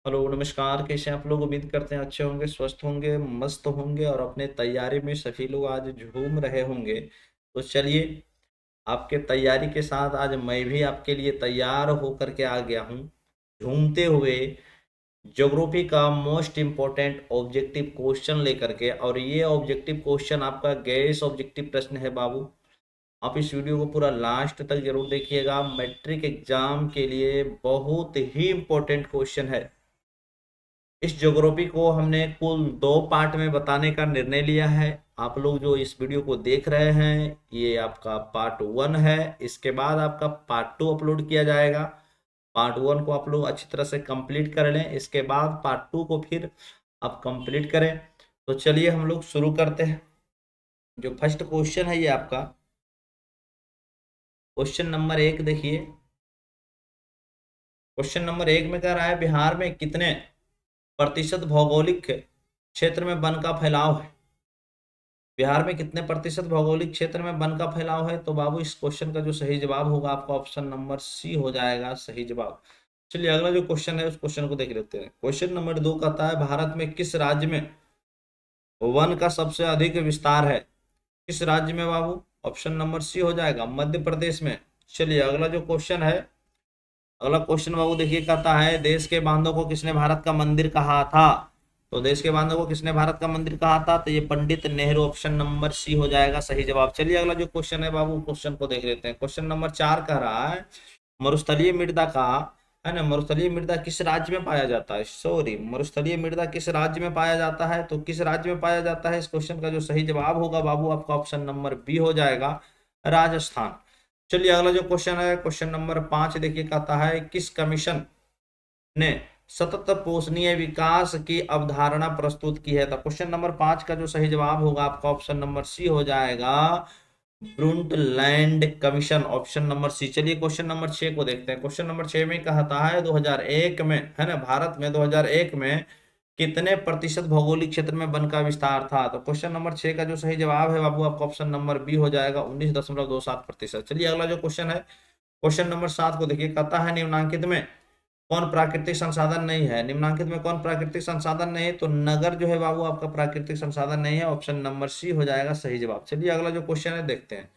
Hello नमस्कार, कैसे हैं आप लोग। उम्मीद करते हैं अच्छे होंगे, स्वस्थ होंगे, मस्त होंगे और अपने तैयारी में सभी लोग आज झूम रहे होंगे। तो चलिए, आपके तैयारी के साथ आज मैं भी आपके लिए तैयार होकर के आ गया हूँ, झूमते हुए ज्योग्राफी का मोस्ट इम्पोर्टेंट ऑब्जेक्टिव क्वेश्चन लेकर के। और ये ऑब्जेक्टिव क्वेश्चन आपका गैस ऑब्जेक्टिव प्रश्न है बाबू। आप इस वीडियो को पूरा लास्ट तक जरूर देखिएगा, मैट्रिक एग्जाम के लिए बहुत ही इम्पोर्टेंट क्वेश्चन है। इस ज्योग्राफी को हमने कुल 2 पार्ट में बताने का निर्णय लिया है। आप लोग जो इस वीडियो को देख रहे हैं, ये आपका पार्ट 1 है। इसके बाद आपका पार्ट 2 अपलोड किया जाएगा। पार्ट 1 को आप लोग अच्छी तरह से कंप्लीट कर लें, इसके बाद पार्ट 2 को फिर आप कंप्लीट करें। तो चलिए हम लोग शुरू करते हैं। जो फर्स्ट क्वेश्चन है ये आपका क्वेश्चन नंबर 1 देखिए। क्वेश्चन नंबर 1 में कह रहा है, बिहार में कितने प्रतिशत भौगोलिक क्षेत्र में वन का फैलाव है। बिहार में कितने प्रतिशत भौगोलिक क्षेत्र में वन का फैलाव है। तो बाबू इस क्वेश्चन का जो सही जवाब होगा आपका ऑप्शन नंबर C हो जाएगा सही जवाब। चलिए अगला जो क्वेश्चन है उस क्वेश्चन को देख लेते हैं। क्वेश्चन नंबर 2 कहता है, भारत में किस राज्य में वन का सबसे अधिक विस्तार है। किस राज्य में बाबू। ऑप्शन नंबर C हो जाएगा मध्य प्रदेश में। चलिए अगला जो क्वेश्चन है, अगला क्वेश्चन बाबू देखिए, कहता है, देश के बांधों को किसने भारत का मंदिर कहा था। तो देश के बांधों को किसने भारत का मंदिर कहा था। तो ये Pandit Nehru, option number C हो जाएगा सही जवाब। चलिए अगला जो क्वेश्चन है बाबू, क्वेश्चन को देख लेते हैं। क्वेश्चन नंबर 4 कह रहा है, मरुस्थलीय मृदा का, है ना, मरुस्थलीय मृदा किस राज्य में पाया जाता है। सॉरी, मरुस्थलीय मृदा किस राज्य में पाया जाता है। तो किस राज्य में पाया जाता है, इस क्वेश्चन का जो सही जवाब होगा बाबू आपका ऑप्शन नंबर B हो जाएगा राजस्थान। चलिए अगला जो क्वेश्चन है, क्वेश्चन नंबर 5 देखिए, कहता है, किस कमीशन ने सतत पोषणीय विकास की अवधारणा प्रस्तुत की है। तो क्वेश्चन नंबर 5 का जो सही जवाब होगा आपका ऑप्शन नंबर C हो जाएगा ब्रुंटलैंड कमीशन, ऑप्शन नंबर C। चलिए क्वेश्चन नंबर 6 को देखते हैं। क्वेश्चन नंबर 6 में कहता है, 2001 में, है ना, भारत में 2001 में कितने प्रतिशत भौगोलिक क्षेत्र में वन का विस्तार था। तो क्वेश्चन नंबर 6 का जो सही जवाब है बाबू आपका ऑप्शन नंबर B हो जाएगा 19.27%। चलिए अगला जो क्वेश्चन है, क्वेश्चन नंबर 7 को देखिए, कहता है, निम्नांकित में कौन प्राकृतिक संसाधन नहीं है। निम्नांकित में कौन प्राकृतिक संसाधन नहीं है। तो नगर जो है बाबू आपका प्राकृतिक संसाधन नहीं है, ऑप्शन नंबर C हो जाएगा सही जवाब। चलिए अगला जो क्वेश्चन है देखते हैं।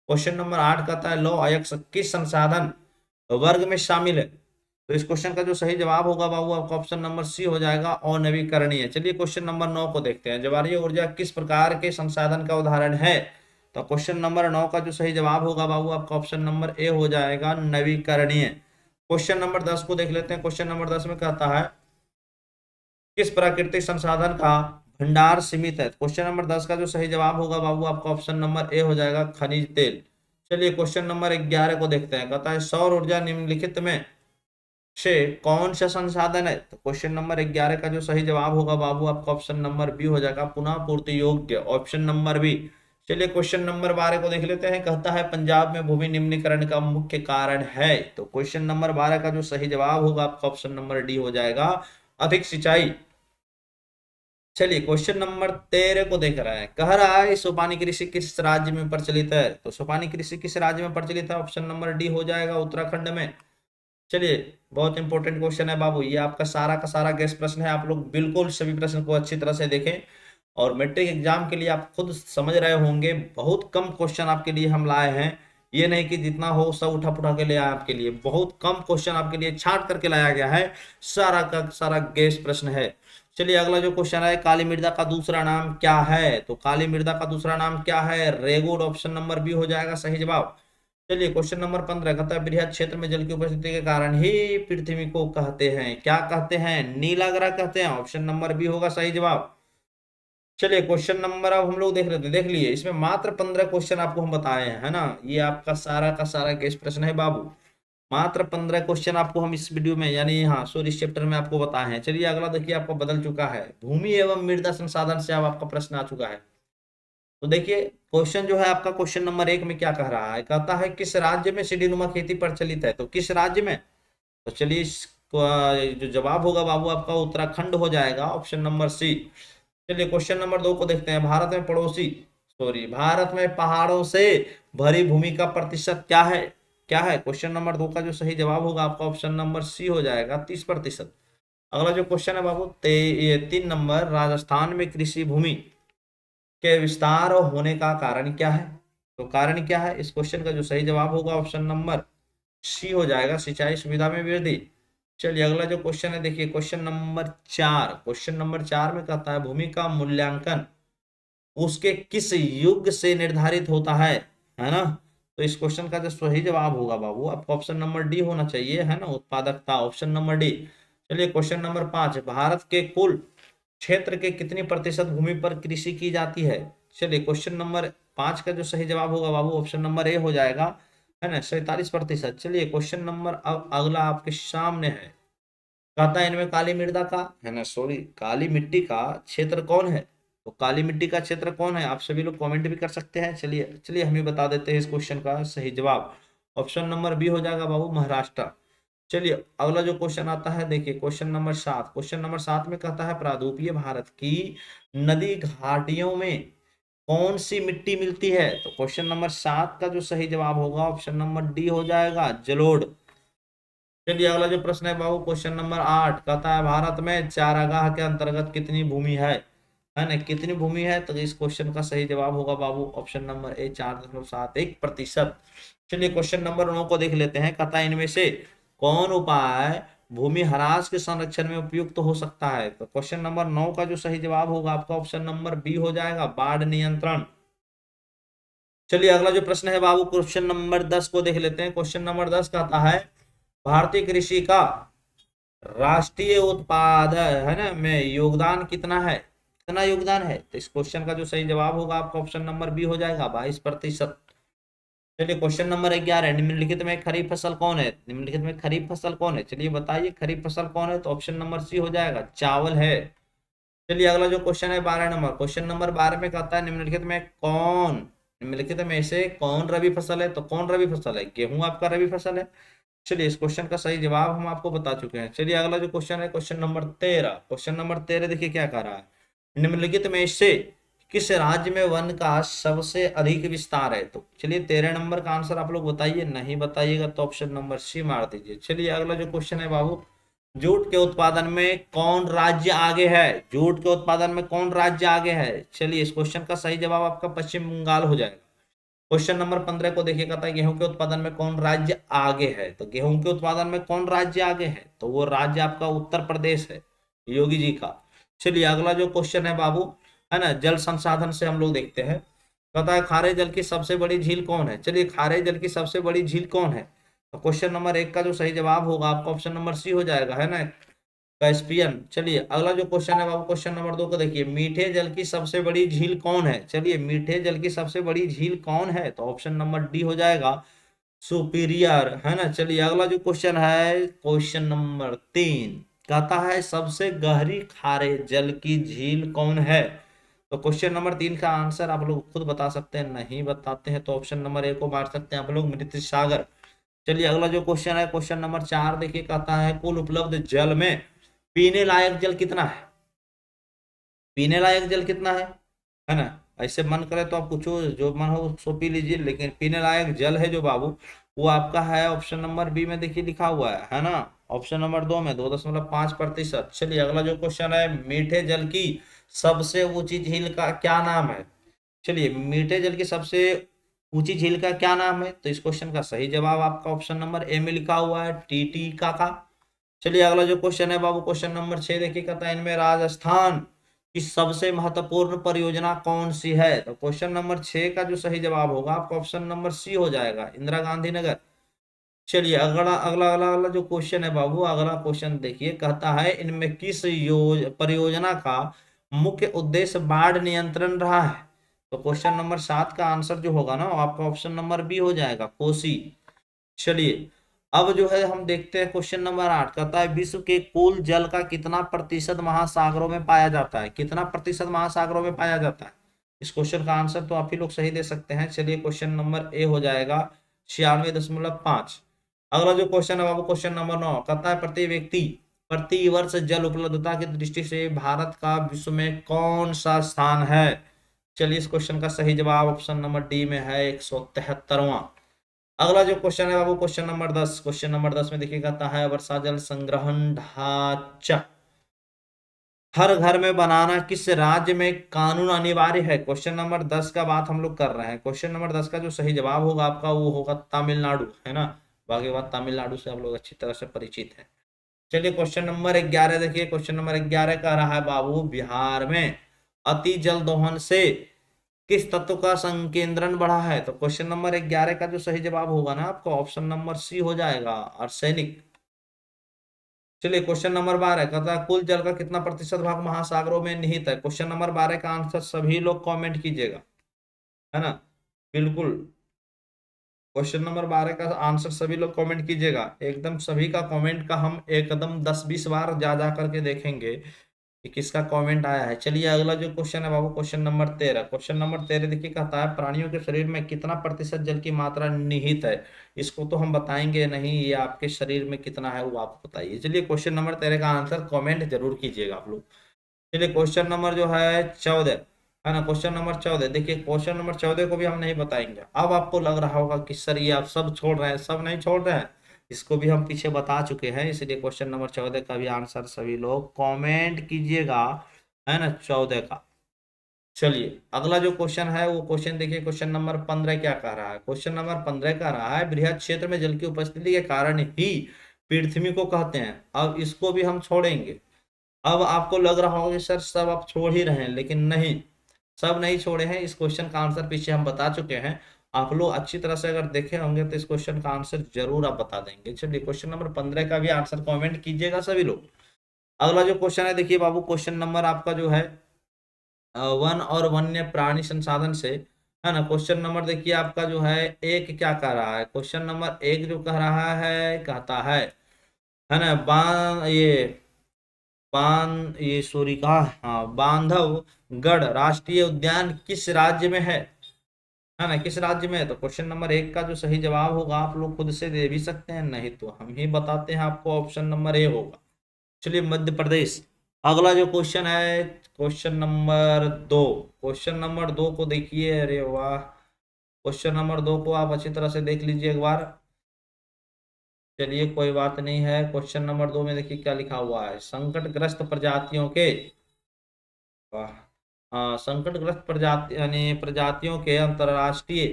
क्वेश्चन नंबर 8 कहता है, लौह अयस्क किस संसाधन वर्ग में शामिल है। तो इस क्वेश्चन का जो सही जवाब होगा बाबू आपका ऑप्शन नंबर C हो जाएगा अनवीकरणीय। चलिए क्वेश्चन नंबर 9 को देखते हैं। ज्वारीय ऊर्जा किस प्रकार के संसाधन का उदाहरण है। तो क्वेश्चन नंबर 9 का जो सही जवाब होगा बाबू आपका ऑप्शन नंबर A हो जाएगा नवीकरणीय। क्वेश्चन नंबर 10 को देख लेते हैं। क्वेश्चन नंबर 10 में कहता है, किस प्राकृतिक संसाधन का भंडार सीमित है। क्वेश्चन नंबर 10 का जो सही जवाब होगा बाबू आपका ऑप्शन नंबर A हो जाएगा खनिज तेल। चलिए क्वेश्चन नंबर 11 को देखते हैं। कहता है, सौर ऊर्जा निम्नलिखित में से कौन सा संसाधन है। तो क्वेश्चन नंबर 11 का जो सही जवाब होगा बाबू आपका ऑप्शन नंबर B हो जाएगा पुनः पूर्ति योग्य, ऑप्शन नंबर B। चलिए क्वेश्चन नंबर 12 को देख लेते हैं। कहता है, पंजाब में भूमि निम्नीकरण का मुख्य कारण है। तो क्वेश्चन नंबर 12 का जो सही जवाब होगा आपका ऑप्शन नंबर D हो जाएगा अधिक सिंचाई। चलिए क्वेश्चन नंबर 13 को देख रहा है। कह रहा है, सोपानी कृषि किस राज्य में प्रचलित है। तो सोपानी कृषि किस राज्य में प्रचलित है, ऑप्शन नंबर D हो जाएगा उत्तराखंड में। चलिए बहुत इंपॉर्टेंट क्वेश्चन है बाबू, ये आपका सारा का सारा गैस प्रश्न है। आप लोग बिल्कुल सभी प्रश्न को अच्छी तरह से देखें और मैट्रिक एग्जाम के लिए आप खुद समझ रहे होंगे, बहुत कम क्वेश्चन आपके लिए हम लाए हैं। ये नहीं कि जितना हो सब उठा पुठा के ले आए, आपके लिए बहुत कम क्वेश्चन आपके लिए छांट करके लाया गया है। सारा का सारा गैस प्रश्न है। चलिए अगला जो क्वेश्चन है, काली मृदा का दूसरा नाम क्या है। तो काली मृदा का दूसरा नाम क्या है, रेगुड, ऑप्शन नंबर B हो जाएगा सही जवाब। चलिए क्वेश्चन नंबर 15 कहता है, बृहद क्षेत्र में जल की उपस्थिति के कारण ही पृथ्वी को कहते हैं, क्या कहते हैं, नीला ग्रह कहते हैं, ऑप्शन नंबर B होगा सही जवाब। चलिए क्वेश्चन नंबर अब हम लोग देख लेते हैं। देख लिए, इसमें मात्र 15 क्वेश्चन आपको हम बताए हैं, है ना। ये आपका सारा का सारा गेस प्रश्न है बाबू। मात्र 15 क्वेश्चन आपको हम इस वीडियो में, यानी हाँ सॉरी, इस चैप्टर में आपको बताए हैं। चलिए अगला देखिए, आपको बदल चुका है, भूमि एवं मृदा संसाधन से अब आपका प्रश्न आ चुका है। तो देखिए क्वेश्चन जो है आपका क्वेश्चन नंबर 1 में क्या कह रहा है, कहता है, किस राज्य में सीढ़ीनुमा खेती प्रचलित है। तो किस राज्य में। तो चलिए जो जवाब होगा बाबू आपका उत्तराखंड हो जाएगा, ऑप्शन नंबर C। चलिए क्वेश्चन नंबर 2 को देखते हैं। भारत में पहाड़ों से भरी भूमि का प्रतिशत क्या है। क्या है, क्वेश्चन नंबर 2 का जो सही जवाब होगा आपका ऑप्शन नंबर C हो जाएगा 30%। अगला जो क्वेश्चन है बाबू ये 3 नंबर, राजस्थान में कृषि भूमि के विस्तार होने का कारण क्या है? तो कारण क्या है इस क्वेश्चन का? जो सही जवाब होगा ऑप्शन नंबर सी हो जाएगा, सिंचाई सुविधा में वृद्धि। चलिए अगला जो क्वेश्चन है देखिए, क्वेश्चन नंबर 4 में कहता है भूमि का मूल्यांकन उसके किस युग से निर्धारित होता है ना? तो इस क्वेश्चन का जो सही जवाब होगा बाबू आपको ऑप्शन नंबर डी होना चाहिए, है ना, उत्पादकता, ऑप्शन नंबर डी। चलिए क्वेश्चन नंबर 5, भारत के कुल क्षेत्र के कितनी प्रतिशत भूमि पर कृषि की जाती है? चलिए क्वेश्चन नंबर 5 का जो सही जवाब होगा बाबू ऑप्शन नंबर ए हो जाएगा, है ना, 47%। चलिए क्वेश्चन नंबर अब अगला आपके सामने है, कहता है इनमें काली मृदा का, है ना, सॉरी, काली मिट्टी का क्षेत्र कौन है? तो काली मिट्टी का क्षेत्र कौन है? आप सभी लोग कमेंट भी कर सकते हैं। चलिए चलिए हम ही बता देते हैं इस क्वेश्चन का सही जवाब, ऑप्शन नंबर बी हो जाएगा बाबू, महाराष्ट्र। चलिए अगला जो क्वेश्चन आता है देखिए, क्वेश्चन नंबर 7 में कहता है प्रारूपीय भारत की नदी घाटियों में कौन सी मिट्टी मिलती है? तो क्वेश्चन नंबर 7 का जो सही जवाब होगा ऑप्शन नंबर डी हो जाएगा, जलोढ़। चलिए अगला जो प्रश्न है बाबू क्वेश्चन नंबर 8, कहता है भारत में चारागाह के अंतर्गत कितनी भूमि है ना, कितनी भूमि है? तो इस क्वेश्चन का सही जवाब होगा बाबू ऑप्शन नंबर ए, 4.71%। चलिए क्वेश्चन नंबर 9 को देख लेते हैं, कहता है इनमें से कौन उपाय भूमि ह्रास के संरक्षण में उपयुक्त हो सकता है? तो क्वेश्चन नंबर 9 का जो सही जवाब होगा आपका ऑप्शन नंबर बी हो जाएगा, बाढ़ नियंत्रण। चलिए अगला जो प्रश्न है बाबू क्वेश्चन नंबर 10 को देख लेते हैं, क्वेश्चन नंबर 10 कहता है भारतीय कृषि का राष्ट्रीय उत्पाद, है ना, में योगदान कितना है? कितना योगदान है? तो इस क्वेश्चन का जो सही जवाब होगा आपका ऑप्शन नंबर बी हो जाएगा, 22%। चलिए क्वेश्चन नंबर 11, निम्नलिखित में खरीफ फसल कौन है? निम्नलिखित में खरीफ फसल कौन है? चलिए बताइए खरीफ फसल कौन है? तो ऑप्शन नंबर सी हो जाएगा, चावल है। चलिए अगला जो क्वेश्चन है 12 नंबर, क्वेश्चन नंबर 12 में कहता है निम्नलिखित में से कौन रबी फसल है? तो कौन रबी फसल है? गेहूं आपका रबी फसल है। चलिए इस क्वेश्चन का सही जवाब हम आपको बता चुके हैं। चलिए अगला जो क्वेश्चन है क्वेश्चन नंबर 13 देखिए क्या कह रहा है, निम्नलिखित में से किस राज्य में वन का सबसे अधिक विस्तार है? तो चलिए 13 नंबर का आंसर आप लोग बताइए, नहीं बताइएगा तो ऑप्शन नंबर सी मार दीजिए। चलिए अगला जो क्वेश्चन है बाबू, जूट के उत्पादन में कौन राज्य आगे है? जूट के उत्पादन में कौन राज्य आगे है? चलिए इस क्वेश्चन का सही जवाब आपका पश्चिम बंगाल हो जाएगा। क्वेश्चन नंबर 15 को देखिए, कहता है गेहूं के उत्पादन में कौन राज्य आगे है? तो गेहूं के उत्पादन में कौन राज्य आगे है? तो वो राज्य आपका उत्तर प्रदेश है, योगी जी का। चलिए अगला जो क्वेश्चन है बाबू, है ना, जल संसाधन से हम लोग देखते हैं, कहता है खारे जल की सबसे बड़ी झील कौन है? चलिए खारे जल की सबसे बड़ी झील कौन है? तो क्वेश्चन नंबर 1 का जो सही जवाब होगा आपका ऑप्शन नंबर सी हो जाएगा, है ना, कैस्पियन। चलिए अगला जो क्वेश्चन है बाबू क्वेश्चन नंबर 2 को देखिए, मीठे जल की सबसे बड़ी झील कौन है? चलिए मीठे जल की सबसे बड़ी झील कौन है? तो ऑप्शन नंबर डी हो जाएगा, सुपीरियर, है ना। चलिए अगला जो क्वेश्चन है क्वेश्चन नंबर 3, कहता है सबसे गहरी खारे जल की झील कौन है? तो क्वेश्चन नंबर 3 का आंसर आप लोग खुद बता सकते हैं, नहीं बताते हैं तो ऑप्शन नंबर ए को मार सकते हैं आप लोग, मृत सागर। चलिए अगला जो क्वेश्चन है क्वेश्चन नंबर 4 देखिए, कहता है कुल उपलब्ध जल में पीने लायक जल कितना है? पीने लायक जल कितना है ना? ऐसे मन करे तो आप कुछ जो मन हो सो पी लीजिए, लेकिन पीने लायक जल है जो बाबू, वो आपका है ऑप्शन नंबर बी में, देखिए लिखा हुआ है ना, ऑप्शन नंबर 2 में 2.5%। चलिए अगला जो क्वेश्चन है, मीठे जल की सबसे ऊंची झील का क्या नाम है? चलिए मीठे जल की सबसे ऊंची झील का क्या नाम है? तो इस क्वेश्चन का सही जवाब आपका ऑप्शन नंबर ए में लिखा हुआ है, टीटी का। चलिए अगला जो क्वेश्चन है बाबू क्वेश्चन नंबर 6 देखिए, कहता है इनमें राजस्थान की सबसे महत्वपूर्ण परियोजना कौन सी है? तो क्वेश्चन नंबर 6 का जो सही जवाब होगा आपका ऑप्शन नंबर सी हो जाएगा, इंदिरा गांधी नगर। चलिए अगला अगला अगला अगला जो क्वेश्चन है बाबू, अगला क्वेश्चन देखिए, कहता है इनमें किस परियोजना का मुख्य उद्देश्य बाढ़ नियंत्रण रहा है? तो क्वेश्चन नंबर 7 का आंसर जो होगा ना वो आपका ऑप्शन नंबर बी हो जाएगा, कोसी। चलिए अब जो है हम देखते हैं क्वेश्चन नंबर 8, कहता है विश्व के कुल जल का कितना प्रतिशत महासागरों में पाया जाता है? कितना प्रतिशत महासागरों में पाया जाता है? इस क्वेश्चन का आंसर तो आप ही लोग सही दे सकते हैं। चलिए क्वेश्चन नंबर ए हो जाएगा, 96.5। अगला जो क्वेश्चन है बाबू क्वेश्चन नंबर 9, कहता है प्रति व्यक्ति प्रति वर्ष जल उपलब्धता की दृष्टि से भारत का विश्व में कौन सा स्थान है? चलिए इस क्वेश्चन का सही जवाब ऑप्शन नंबर डी में है, 173वां। अगला जो क्वेश्चन है बाबू क्वेश्चन नंबर 10 में देखिए, कहता है वर्षा जल संग्रहण ढांचा हर घर में बनाना किस राज्य में कानून अनिवार्य है? क्वेश्चन नंबर 10 का बात हम लोग कर रहे हैं। क्वेश्चन नंबर 10 का जो सही जवाब होगा आपका वो होगा तमिलनाडु, है ना। बाकी बात तमिलनाडु से आप लोग अच्छी तरह से परिचित हैं। चलिए क्वेश्चन नंबर 11 देखिए। क्वेश्चन नंबर 11 कह रहा है बाबू, बिहार में अति जल दोहन से किस तत्व का संकेंद्रण बढ़ा है? तो क्वेश्चन नंबर 11 का जो सही जवाब होगा ना आपका ऑप्शन नंबर सी हो जाएगा, आर्सेनिक। चलिए क्वेश्चन नंबर 12 कहता है कुल जल का कितना प्रतिशत भाग महासागरों में निहित है? क्वेश्चन नंबर 12 का आंसर सभी लोग कमेंट कीजिएगा, है ना, बिल्कुल। क्वेश्चन नंबर 12 का आंसर सभी लोग कमेंट कीजिएगा, एकदम सभी का कमेंट का हम एकदम 10-20 बार जा जा करके देखेंगे कि किसका कमेंट आया है। चलिए अगला जो क्वेश्चन है बाबू, क्वेश्चन नंबर 13। क्वेश्चन नंबर 13 देखिए, कहता है प्राणियों के शरीर में कितना प्रतिशत जल की मात्रा निहित है? इसको तो हम बताएंगे नहीं, ये आपके शरीर में कितना है वो आप बताइए। चलिए क्वेश्चन नंबर 13 का आंसर कमेंट जरूर कीजिएगा आप लोग। चलिए क्वेश्चन नंबर जो है 14, है ना, क्वेश्चन नंबर 14 देखिए। क्वेश्चन नंबर 14 को भी हम नहीं बताएंगे। अब आपको लग रहा होगा कि सर ये आप सब छोड़ रहे हैं, सब नहीं छोड़ रहे हैं, इसको भी हम पीछे बता चुके हैं, इसलिए क्वेश्चन नंबर 14 का भी आंसर सभी लोग कमेंट कीजिएगा, है ना, 14 का। चलिए अगला जो क्वेश्चन है वो क्वेश्चन देखिए। क्वेश्चन नंबर 15 क्या कह रहा है? क्वेश्चन नंबर 15 कह रहा है बृहद क्षेत्र में जल की उपस्थिति के कारण ही पृथ्वी को कहते हैं। अब इसको भी हम छोड़ेंगे। अब आपको लग रहा होगा कि सर सब आप छोड़ ही रहे हैं, लेकिन नहीं, सब नहीं छोड़े हैं। इस क्वेश्चन का आंसर पीछे हम बता चुके हैं। आप लोग अच्छी तरह से अगर देखे होंगे तो इस क्वेश्चन का आंसर जरूर आप बता देंगे। चलिए क्वेश्चन नंबर 15 का भी आंसर कमेंट कीजिएगा सभी लोग। अगला जो क्वेश्चन है देखिए बाबू, क्वेश्चन नंबर आपका जो है वन और वन्य प्राणी संसाधन से, है ना। क्वेश्चन नंबर देखिए आपका जो है एक क्या कह रहा है? क्वेश्चन नंबर एक जो कह रहा है, कहता है ना, ये सॉरी कहा, हाँ, बांधवगढ़ राष्ट्रीय उद्यान किस राज्य में है ना, किस राज्य में है? तो क्वेश्चन नंबर एक का जो सही जवाब होगा आप लोग खुद से दे भी सकते हैं, नहीं तो हम ही बताते हैं आपको, ऑप्शन नंबर ए होगा। चलिए मध्य प्रदेश। अगला जो क्वेश्चन है क्वेश्चन नंबर 2। क्वेश्चन नंबर 2 को देखिए, अरे वाह, क्वेश्चन नंबर 2 को आप अच्छी तरह से देख लीजिए एक बार। चलिए कोई बात नहीं है। क्वेश्चन नंबर 2 में देखिए क्या लिखा हुआ है, संकटग्रस्त प्रजातियों के, वाह, हाँ, संकटग्रस्त प्रजाति यानी प्रजातियों के अंतरराष्ट्रीय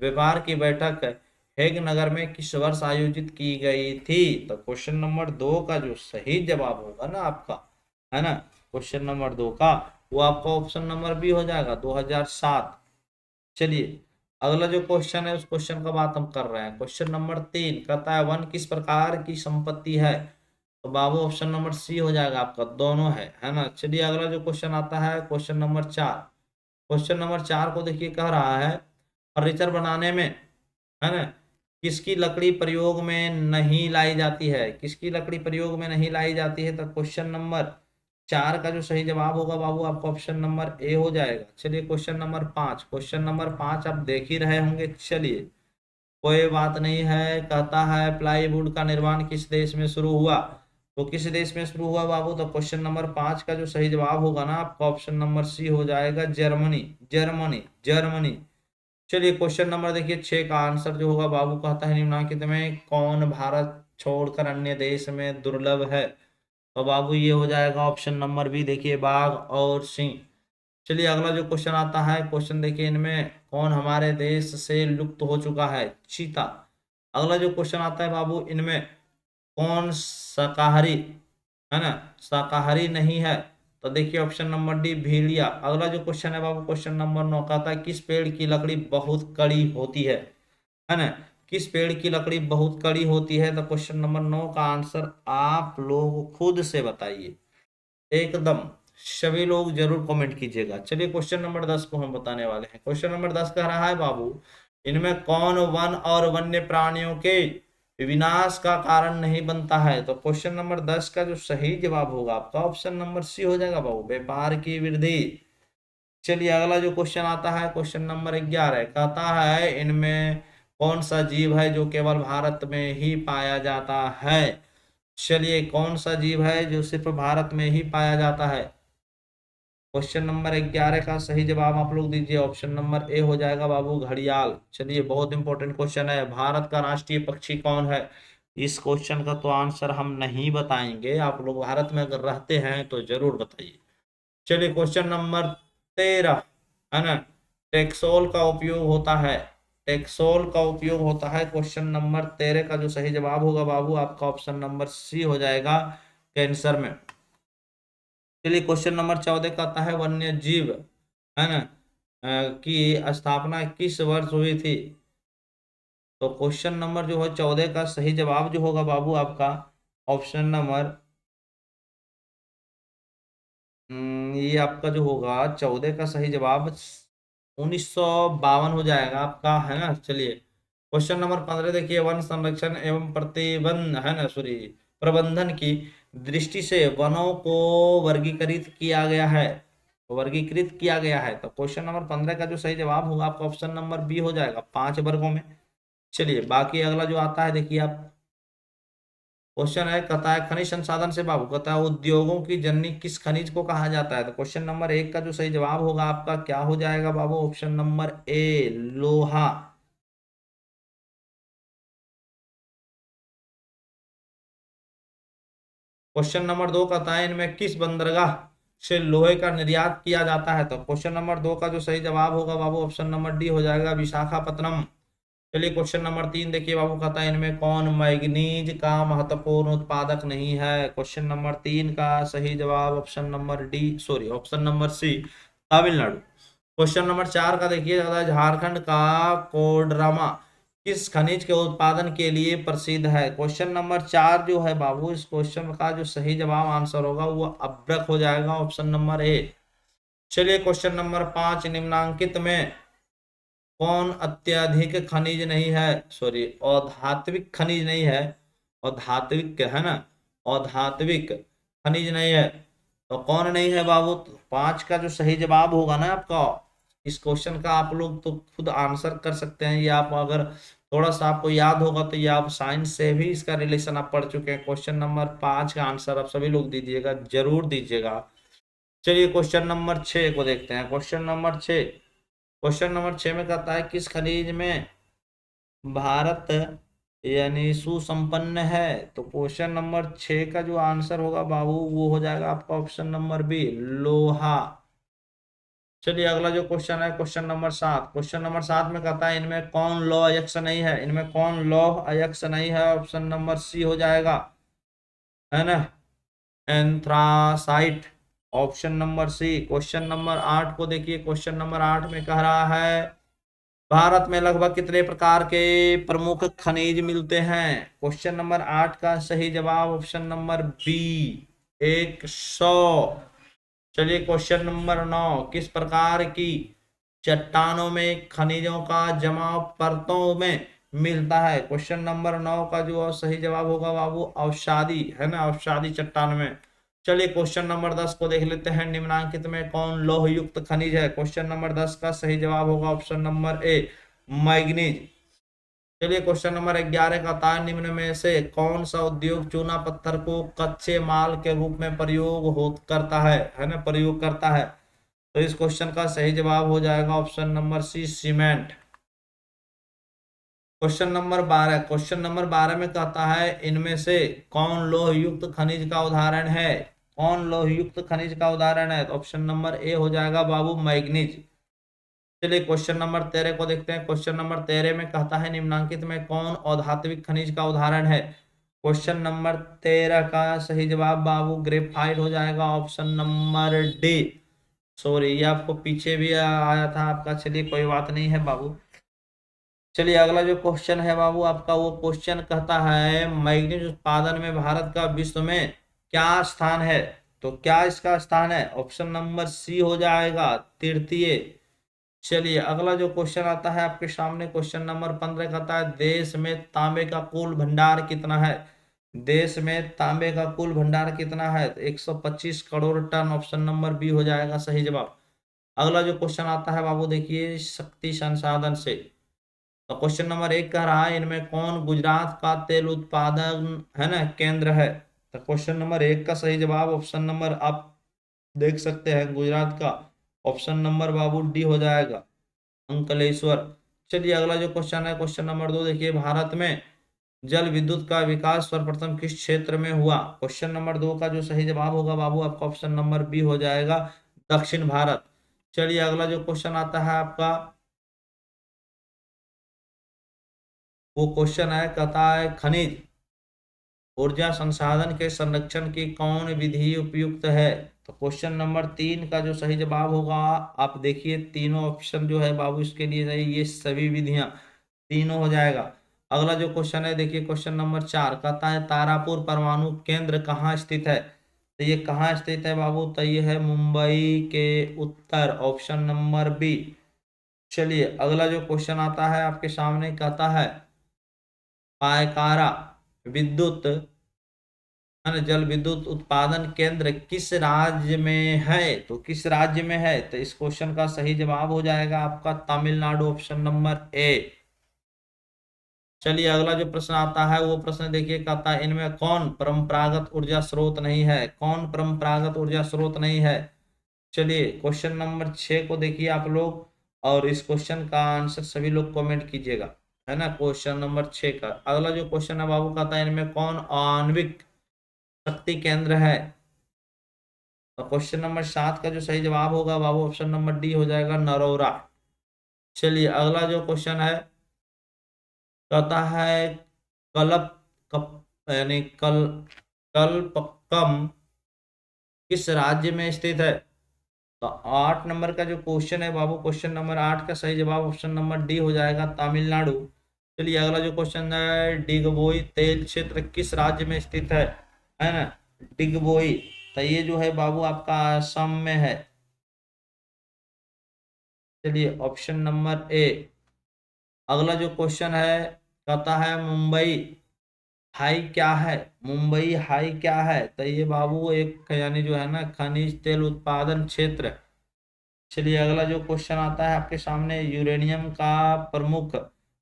व्यापार की बैठक हेग नगर में किस वर्ष आयोजित की गई थी? तो क्वेश्चन नंबर 2 का जो सही जवाब होगा ना आपका, है ना, क्वेश्चन नंबर 2 का, वो आपका ऑप्शन नंबर बी हो जाएगा, 2007। चलिए अगला जो क्वेश्चन है उस क्वेश्चन का बात हम कर रहे हैं। क्वेश्चन नंबर 3 कहता है वन किस प्रकार की संपत्ति है? तो बाबू ऑप्शन नंबर सी हो जाएगा आपका, दोनों है ना। चलिए अगला जो क्वेश्चन आता है क्वेश्चन नंबर 4। क्वेश्चन नंबर 4 को देखिए, कह रहा है फर्नीचर बनाने में, है ना, किसकी लकड़ी प्रयोग में नहीं लाई जाती है? किसकी लकड़ी प्रयोग में नहीं लाई जाती है? तो क्वेश्चन नंबर 4 का जो सही जवाब होगा बाबू आपका ऑप्शन नंबर ए हो जाएगा। चलिए क्वेश्चन नंबर 5। क्वेश्चन नंबर 5 आप देख ही रहे होंगे, चलिए कोई बात नहीं है। कहता है प्लाईवुड का निर्माण किस देश में शुरू हुआ? तो किस देश में शुरू हुआ बाबू? तो क्वेश्चन नंबर 5 का जो सही जवाब होगा ना आपका ऑप्शन नंबर सी हो जाएगा, जर्मनी, जर्मनी, जर्मनी। चलिए क्वेश्चन नंबर देखिए 6 का आंसर जो होगा बाबू, कहता है निम्नलिखित में कौन भारत छोड़कर अन्य देश में दुर्लभ है? तो बाबू ये हो जाएगा ऑप्शन नंबर बी, देखिए बाघ और सिंह। चलिए अगला जो क्वेश्चन आता है, क्वेश्चन देखिए इनमें कौन हमारे देश से लुप्त हो चुका है? चीता। अगला जो क्वेश्चन आता है बाबू, इनमें कौन शाकाहारी, है ना, शाकाहारी नहीं है? तो देखिए ऑप्शन नंबर डी, भेड़िया। अगला जो क्वेश्चन है बाबू, क्वेश्चन नंबर 9 कहता है किस पेड़ की लकड़ी बहुत कड़ी होती है ना, किस पेड़ की लकड़ी बहुत कड़ी होती है? तो क्वेश्चन नंबर 9 का आंसर आप लोग खुद से बताइए, एकदम सभी लोग जरूर कमेंट कीजिएगा। चलिए क्वेश्चन नंबर 10 को हम बताने वाले हैं। क्वेश्चन नंबर 10 कह रहा है बाबू, इनमें कौन वन और वन्य प्राणियों के विनाश का कारण नहीं बनता है? तो क्वेश्चन नंबर 10 का जो सही जवाब होगा आपका ऑप्शन नंबर सी हो जाएगा बाबू, व्यापार की वृद्धि। चलिए अगला जो क्वेश्चन आता है क्वेश्चन नंबर 11, कहता है इनमें कौन सा जीव है जो केवल भारत में ही पाया जाता है? चलिए कौन सा जीव है जो सिर्फ भारत में ही पाया जाता है? क्वेश्चन नंबर 11 का सही जवाब आप लोग दीजिए, ऑप्शन नंबर ए हो जाएगा बाबू, घड़ियाल। चलिए बहुत इंपॉर्टेंट क्वेश्चन है, भारत का राष्ट्रीय पक्षी कौन है? इस क्वेश्चन का तो आंसर हम नहीं बताएंगे, आप लोग भारत में अगर रहते हैं तो जरूर बताइए। चलिए क्वेश्चन नंबर 13 है ना, टेक्सोल का उपयोग होता है, टेक्सोल का उपयोग होता है। क्वेश्चन नंबर 13 का जो सही जवाब होगा बाबू आपका ऑप्शन नंबर सी हो जाएगा कैंसर में। चलिए क्वेश्चन नंबर 14 का आता है वन्य जीव है ना की स्थापना किस वर्ष हुई थी। तो क्वेश्चन नंबर जो है 14 का सही जवाब जो होगा बाबू आपका ऑप्शन नंबर ये आपका जो होगा 14 का सही जवाब 1952 हो जाएगा आपका, है ना। चलिए क्वेश्चन नंबर 15 देखिए, वन संरक्षण एवं प्रतिबंध है ना सॉरी प्रबंधन की दृष्टि से वनों को वर्गीकृत किया गया है, वर्गीकृत किया गया है। तो क्वेश्चन नंबर 15 का जो सही जवाब होगा आपका ऑप्शन नंबर बी हो जाएगा, 5 वर्गों में। चलिए बाकी अगला जो आता है देखिए आप, क्वेश्चन है कहता है खनिज संसाधन से बाबू कहता है उद्योगों की जननी किस खनिज को कहा जाता है। तो क्वेश्चन नंबर 1 का जो सही जवाब होगा आपका क्या हो जाएगा बाबू, ऑप्शन नंबर ए लोहा। क्वेश्चन नंबर 2 कहता है इनमें किस बंदरगाह से लोहे का निर्यात किया जाता है। तो क्वेश्चन नंबर 2 का जो सही जवाब होगा बाबू ऑप्शन नंबर डी हो जाएगा विशाखापत्तनम। चलिए क्वेश्चन नंबर 3 देखिए बाबू कहता है इनमें कौन मैग्नीज का महत्वपूर्ण उत्पादक नहीं है। क्वेश्चन नंबर 3 का सही जवाब option number D sorry option number C Tamil Nadu. Question number 4 का देखिए कहता है झारखंड का कोडरमा किस खनिज के उत्पादन के लिए प्रसिद्ध है। क्वेश्चन नंबर 4 जो है बाबू इस क्वेश्चन का जो सही जवाब आंसर होगा वो अभ्रक हो जाएगा, ऑप्शन नंबर ए। चलिए क्वेश्चन नंबर 5 निम्नांकित में कौन अत्यधिक खनिज नहीं है, सॉरी अधात्विक खनिज नहीं है, अधात्विक है ना, अधात्विक खनिज नहीं है। तो कौन नहीं है बाबू, तो 5 का जो सही जवाब होगा ना आपका इस क्वेश्चन का, आप लोग तो खुद आंसर कर सकते हैं। ये आप अगर थोड़ा सा आपको याद होगा तो ये आप साइंस से भी इसका रिलेशन आप पढ़ चुके हैं। क्वेश्चन नंबर 5 का आंसर आप सभी लोग दीजिएगा, जरूर दीजिएगा। चलिए क्वेश्चन नंबर 6 को देखते हैं। क्वेश्चन नंबर 6 में कहता है किस खनिज में भारत यानी सुसंपन्न है। तो क्वेश्चन नंबर 6 का जो आंसर होगा बाबू वो हो जाएगा आपका ऑप्शन नंबर बी लोहा। चलिए अगला जो क्वेश्चन है क्वेश्चन नंबर 7 में कहता है इनमें कौन लौह अयस्क नहीं है, इनमें कौन लौह अयस्क नहीं है, ऑप्शन नंबर सी हो जाएगा, है ना, anthracite, option number C. Question number 8 को देखिए, क्वेश्चन नंबर 8 में कह रहा है भारत में लगभग कितने प्रकार के प्रमुख खनिज मिलते हैं। क्वेश्चन नंबर 8 का सही जवाब ऑप्शन नंबर बी 100। चलिए क्वेश्चन नंबर 9 किस प्रकार की चट्टानों में खनिजों का जमाव परतों में मिलता है। क्वेश्चन नंबर 9 का जो सही जवाब होगा बाबू अवसादी, है ना, अवसादी चट्टान में। चलिए क्वेश्चन नंबर 10 को देख लेते हैं, निम्नांकित में कौन लौह युक्त खनिज है। क्वेश्चन नंबर 10 का सही जवाब होगा ऑप्शन नंबर ए मैग्नीज। चलिए क्वेश्चन नंबर 11 का था निम्न में से कौन सा उद्योग चूना पत्थर को कच्चे माल के रूप में प्रयोग हो करता है ना, प्रयोग करता है। तो इस क्वेश्चन का सही जवाब हो जाएगा option number C cement. Question number 12 में कहता है इनमें से कौन लौह युक्त खनिज का उदाहरण है, कौन लौह युक्त खनिज का उदाहरण है। तो ऑप्शन नंबर ए हो जाएगा बाबू मैग्नीज। चलिए क्वेश्चन नंबर 13 को देखते हैं। क्वेश्चन नंबर 13 में कहता है निम्नांकित में कौन अधात्विक खनिज का उदाहरण है। क्वेश्चन नंबर 13 का सही जवाब बाबू ग्रेफाइट हो जाएगा, ऑप्शन नंबर डी सॉरी ये आपको पीछे भी आया था आपका, चलिए कोई बात नहीं है बाबू। चलिए अगला जो क्वेश्चन है बाबू आपका वो क्वेश्चन कहता है मैग्नीज उत्पादन में भारत का विश्व में क्या स्थान है। तो क्या इसका स्थान है, ऑप्शन नंबर सी हो जाएगा तृतीय। चलिए अगला जो क्वेश्चन आता है आपके सामने क्वेश्चन नंबर 15 कहता है देश में तांबे का कुल भंडार कितना है। देश में तांबे का कुल भंडार कितना है, तो 125 crore ton, option number B हो जाएगा सही जवाब। अगला जो क्वेश्चन आता है बाबू देखिए शक्ति संसाधन से। तो क्वेश्चन नंबर 1 कह रहा है इनमें कौन गुजरात का तेल उत्पादन है ना केंद्र है। तो क्वेश्चन नंबर 1 का सही जवाब ऑप्शन नंबर आप देख सकते हैं गुजरात का, ऑप्शन नंबर बाबू डी हो जाएगा अंकलेश्वर। चलिए अगला जो क्वेश्चन है क्वेश्चन नंबर 2 देखिए भारत में जल विद्युत का विकास सर्वप्रथम किस क्षेत्र में हुआ। क्वेश्चन नंबर 2 का जो सही जवाब होगा बाबू आपका ऑप्शन नंबर बी हो जाएगा दक्षिण भारत। चलिए अगला जो क्वेश्चन आता है आपका, वो क्वेश्चन है, कहता है खनिज ऊर्जा संसाधन के संरक्षण की कौन विधि उपयुक्त है। तो क्वेश्चन नंबर 3 का जो सही जवाब होगा, आप देखिए तीनों ऑप्शन जो है बाबू इसके लिए सही, ये सभी विधियां तीनों हो जाएगा। अगला जो क्वेश्चन है देखिए क्वेश्चन नंबर 4, कहता है तारापुर परमाणु केंद्र कहाँ स्थित है। तो ये कहाँ स्थित है बाबू, तो ये है मुंबई के उत्तर, ऑप्शन नंबर बी। चलिए अगला जो क्वेश्चन आता है आपके सामने, कहता है पायकारा विद्युत जल विद्युत उत्पादन केंद्र किस राज्य में है। तो किस राज्य में है, तो इस क्वेश्चन का सही जवाब हो जाएगा आपका तमिलनाडु, ऑप्शन नंबर ए। चलिए अगला जो प्रश्न आता है वो प्रश्न देखिए, कहता है इनमें कौन परंपरागत ऊर्जा स्रोत नहीं है। कौन परंपरागत ऊर्जा स्रोत नहीं है। चलिए क्वेश्चन नंबर 6 को देखिए आप लोग, और इस क्वेश्चन का आंसर सभी लोग कमेंट कीजिएगा, है ना। क्वेश्चन नंबर 6 का अगला जो क्वेश्चन है बाबू, कहता है इनमें कौन आणविक शक्ति केंद्र है। तो क्वेश्चन नंबर 7 का जो सही जवाब होगा बाबू, ऑप्शन नंबर डी हो जाएगा, नरोरा। चलिए अगला जो क्वेश्चन है, कहता है कल्प कप यानी कल्पक्कम किस राज्य में स्थित है। तो 8 नंबर का जो क्वेश्चन है बाबू, क्वेश्चन नंबर 8 का सही जवाब ऑप्शन नंबर डी हो जाएगा, तमिलनाडु। चलिए अगला जो क्वेश्चन है, डिगबोई तेल क्षेत्र किस राज्य में स्थित है ना। डिगबोई, तो ये जो है बाबू आपका असम में है। चलिए ऑप्शन नंबर ए। अगला जो क्वेश्चन है, कहता है मुंबई हाई क्या है। मुंबई हाई क्या है, तो ये बाबू एक यानी जो है ना खनिज तेल उत्पादन क्षेत्र। चलिए अगला जो क्वेश्चन आता है आपके सामने, यूरेनियम का प्रमुख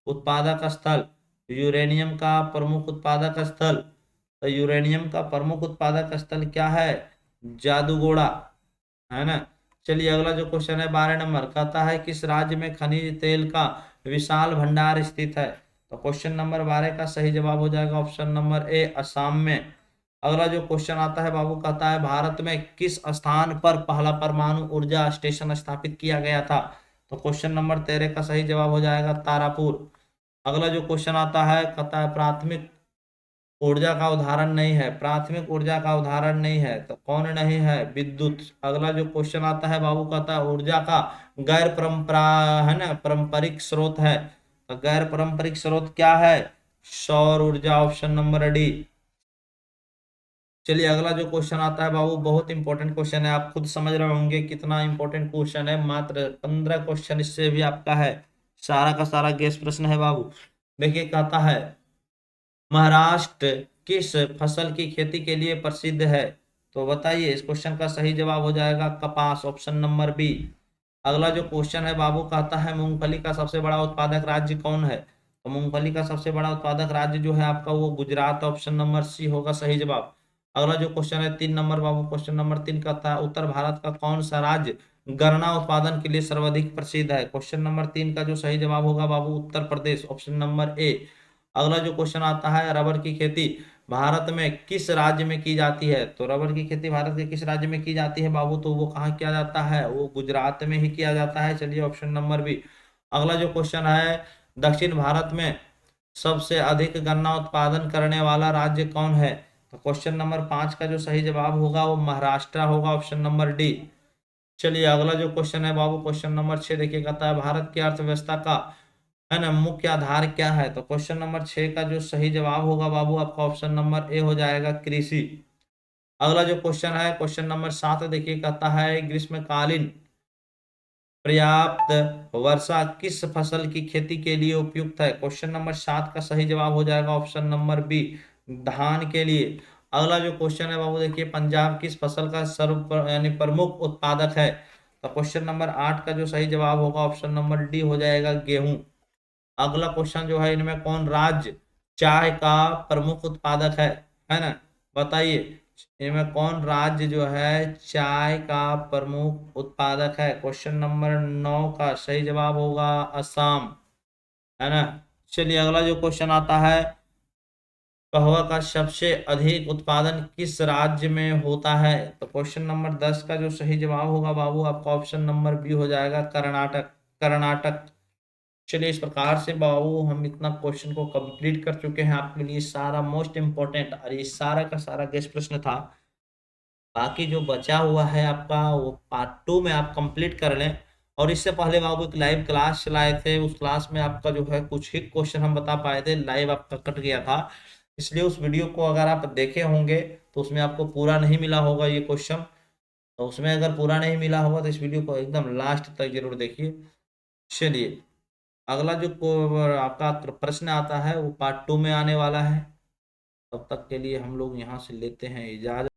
उत्पादक स्थल। यूरेनियम का प्रमुख उत्पादक स्थल, तो यूरेनियम का प्रमुख उत्पादक स्थल क्या है, जादूगोड़ा, है ना। चलिए अगला जो क्वेश्चन है 12 नंबर, कहता है किस राज्य में खनिज तेल का विशाल भंडार स्थित है। तो क्वेश्चन नंबर 12 का सही जवाब हो जाएगा ऑप्शन नंबर ए, असम में। अगला जो क्वेश्चन आता है बाबू, कहता है भारत में किस स्थान पर पहला परमाणु ऊर्जा स्टेशन स्थापित किया गया था। तो क्वेश्चन नंबर 13 का सही जवाब हो जाएगा तारापुर। अगला जो क्वेश्चन आता है, कहता है प्राथमिक ऊर्जा का उदाहरण नहीं है। प्राथमिक ऊर्जा का उदाहरण नहीं है, तो कौन नहीं है, विद्युत। अगला जो क्वेश्चन आता है बाबू, कहता है ऊर्जा का गैर परंपरा है ना पारंपरिक स्रोत है। तो गैर पारंपरिक स्रोत क्या है, सौर ऊर्जा, ऑप्शन नंबर डी। चलिए अगला जो क्वेश्चन आता है बाबू, बहुत इंपॉर्टेंट क्वेश्चन है, आप खुद समझ रहे होंगे कितना इंपॉर्टेंट क्वेश्चन है। मात्र 15 क्वेश्चन इससे भी आपका है, सारा का सारा गेस प्रश्न है बाबू। देखिए कहता है महाराष्ट्र किस फसल की खेती के लिए प्रसिद्ध है। तो बताइए इस क्वेश्चन का सही जवाब हो जाएगा कपास, ऑप्शन नंबर बी। अगला जो क्वेश्चन है बाबू, कहता है मूंगफली का सबसे बड़ा उत्पादक राज्य कौन है। तो मूंगफली का सबसे बड़ा उत्पादक राज्य जो है आपका वो गुजरात, ऑप्शन नंबर सी होगा सही जवाब। अगला जो क्वेश्चन है 3 नंबर बाबू, क्वेश्चन नंबर 3 कहता है उत्तर भारत का कौन सा राज्य गन्ना उत्पादन के लिए सर्वाधिक प्रसिद्ध है। क्वेश्चन नंबर 3 का जो सही जवाब होगा बाबू, Uttar Pradesh, option number A. अगला जो क्वेश्चन आता है, रबर की खेती भारत में किस राज्य में की जाती है। तो रबर की खेती भारत के किस राज्य में की जाती है बाबू, तो वो कहाँ किया जाता है, वो गुजरात में ही किया जाता है। चलिए ऑप्शन नंबर बी। अगला जो क्वेश्चन है, दक्षिण भारत में सबसे अधिक गन्ना उत्पादन करने वाला राज्य कौन है। तो क्वेश्चन नंबर 5 का जो सही जवाब होगा वो महाराष्ट्र होगा, ऑप्शन नंबर डी। चलिए अगला जो क्वेश्चन है बाबू, क्वेश्चन नंबर 6 देखिए, कहता है भारत की अर्थव्यवस्था का है ना मुख्य आधार क्या है। तो क्वेश्चन नंबर 6 का जो सही जवाब होगा बाबू आपका ऑप्शन नंबर ए हो जाएगा, कृषि। अगला जो क्वेश्चन है क्वेश्चन नंबर 7 देखिए, कहता है ग्रीष्मकालीन पर्याप्त वर्षा किस फसल की खेती के लिए उपयुक्त है। क्वेश्चन नंबर 7 का सही जवाब हो जाएगा ऑप्शन नंबर बी, धान के लिए। अगला जो क्वेश्चन है बाबू देखिए, पंजाब किस फसल का यानी प्रमुख उत्पादक है। तो क्वेश्चन नंबर 8 का जो सही जवाब होगा ऑप्शन नंबर डी हो जाएगा, गेहूं। अगला क्वेश्चन जो है, इनमें कौन राज्य चाय का प्रमुख उत्पादक है ना। बताइए इनमें कौन राज्य जो है चाय का प्रमुख उत्पादक है। क्वेश्चन नंबर 9 का सही जवाब होगा असम, है ना। चलिए अगला जो क्वेश्चन आता है, कहवा का सबसे अधिक उत्पादन किस राज्य में होता है? तो क्वेश्चन नंबर 10 का जो सही जवाब होगा बाबू आपका ऑप्शन नंबर बी हो जाएगा, कर्नाटक। कर्नाटक। चलिए, इस प्रकार से बाबू हम इतना क्वेश्चन को कंप्लीट कर चुके हैं आपके लिए, सारा मोस्ट इंपॉर्टेंट और ये सारा का सारा गेस्ट प्रश्न था। बाकी जो बचा हुआ है आपका वो पार्ट 2 में आप कंप्लीट कर लें। और इससे पहले बाबू एक लाइव क्लास चलाए थे, उस क्लास में आपका जो है कुछ ही क्वेश्चन हम बता पाए थे, लाइव आपका कट गया था। इसलिए उस वीडियो को अगर आप देखे होंगे तो उसमें आपको पूरा नहीं मिला होगा ये क्वेश्चन। तो उसमें अगर पूरा नहीं मिला होगा तो इस वीडियो को एकदम लास्ट तक जरूर देखिए। चलिए, अगला जो आपका प्रश्न आता है वो पार्ट 2 में आने वाला है। तब तक के लिए हम लोग यहाँ से लेते हैं इजाजत।